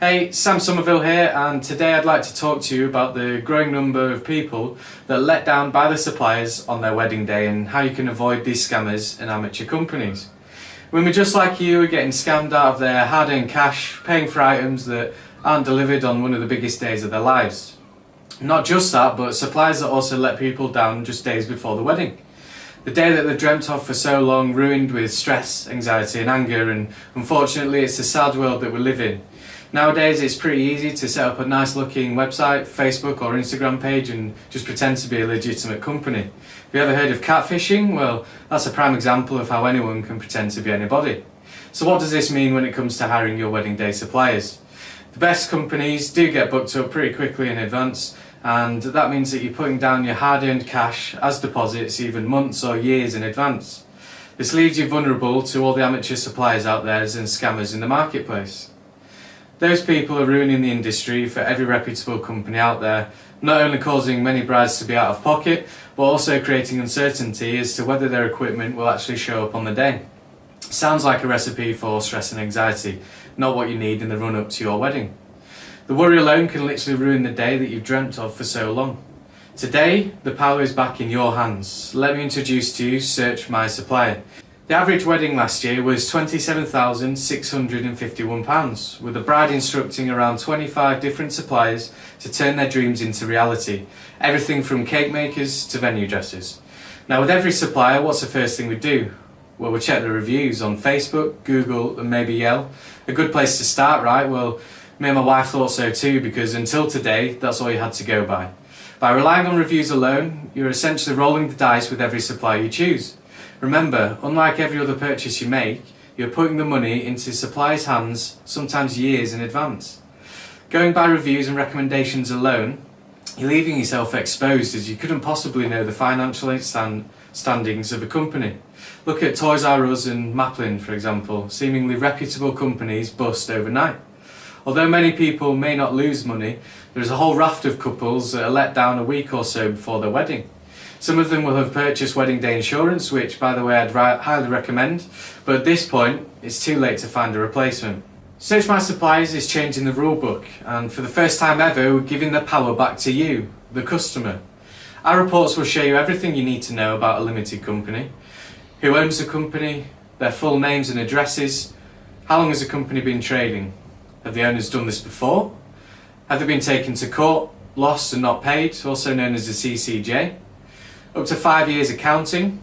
Hey, Sam Somerville here, and today I'd like to talk to you about the growing number of people that are let down by the suppliers on their wedding day and how you can avoid these scammers and amateur companies. Women just like you are getting scammed out of their hard-earned cash, paying for items that aren't delivered on one of the biggest days of their lives. Not just that, but suppliers that also let people down just days before the wedding. The day that they've dreamt of for so long, ruined with stress, anxiety and anger, and unfortunately it's the sad world that we live in. Nowadays it's pretty easy to set up a nice looking website, Facebook or Instagram page and just pretend to be a legitimate company. Have you ever heard of catfishing? Well, that's a prime example of how anyone can pretend to be anybody. So what does this mean when it comes to hiring your wedding day suppliers? The best companies do get booked up pretty quickly in advance, and that means that you're putting down your hard-earned cash as deposits even months or years in advance. This leaves you vulnerable to all the amateur suppliers out there and scammers in the marketplace. Those people are ruining the industry for every reputable company out there, not only causing many brides to be out of pocket, but also creating uncertainty as to whether their equipment will actually show up on the day. Sounds like a recipe for stress and anxiety, not what you need in the run-up to your wedding. The worry alone can literally ruin the day that you've dreamt of for so long. Today, the power is back in your hands. Let me introduce to you Searh My Supplier. The average wedding last year was £27,651, with the bride instructing around 25 different suppliers to turn their dreams into reality, everything from cake makers to venue dressers. Now with every supplier, what's the first thing we do? Well, we check the reviews on Facebook, Google and maybe Yelp. A good place to start, right? Well, me and my wife thought so too, because until today, that's all you had to go by. By relying on reviews alone, you're essentially rolling the dice with every supplier you choose. Remember, unlike every other purchase you make, you're putting the money into suppliers' hands, sometimes years in advance. Going by reviews and recommendations alone, you're leaving yourself exposed, as you couldn't possibly know the financial standings of a company. Look at Toys R Us and Maplin, for example. Seemingly reputable companies bust overnight. Although many people may not lose money, there is a whole raft of couples that are let down a week or so before their wedding. Some of them will have purchased wedding day insurance, which by the way I'd highly recommend, but at this point it's too late to find a replacement. Searh My Suppliers is changing the rulebook, and for the first time ever we're giving the power back to you, the customer. Our reports will show you everything you need to know about a limited company: who owns the company, their full names and addresses, how long has the company been trading, have the owners done this before, have they been taken to court, lost and not paid, also known as the CCJ, up to 5 years accounting,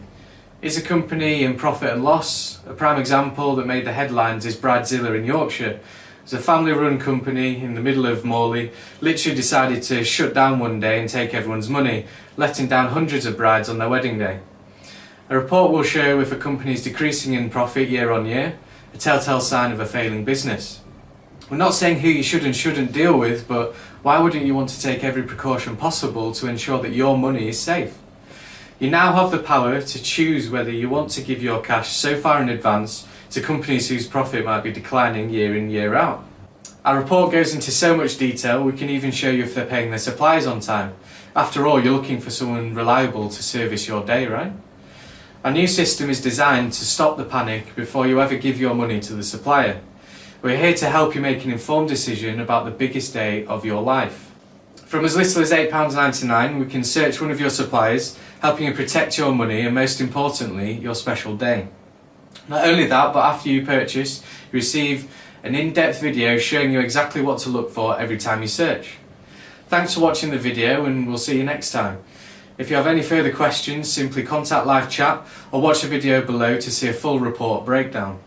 is a company in profit and loss. A prime example that made the headlines is Bridezilla in Yorkshire. It's a family-run company in the middle of Morley, literally decided to shut down one day and take everyone's money, letting down hundreds of brides on their wedding day. A report will show if a company is decreasing in profit year on year, a telltale sign of a failing business. We're not saying who you should and shouldn't deal with, but why wouldn't you want to take every precaution possible to ensure that your money is safe? You now have the power to choose whether you want to give your cash so far in advance to companies whose profit might be declining year in, year out. Our report goes into so much detail, we can even show you if they're paying their suppliers on time. After all, you're looking for someone reliable to service your day, right? Our new system is designed to stop the panic before you ever give your money to the supplier. We're here to help you make an informed decision about the biggest day of your life. From as little as £8.99, we can search one of your suppliers, helping you protect your money and, most importantly, your special day. Not only that, but after you purchase, you receive an in-depth video showing you exactly what to look for every time you search. Thanks for watching the video, and we'll see you next time. If you have any further questions, simply contact live chat or watch the video below to see a full report breakdown.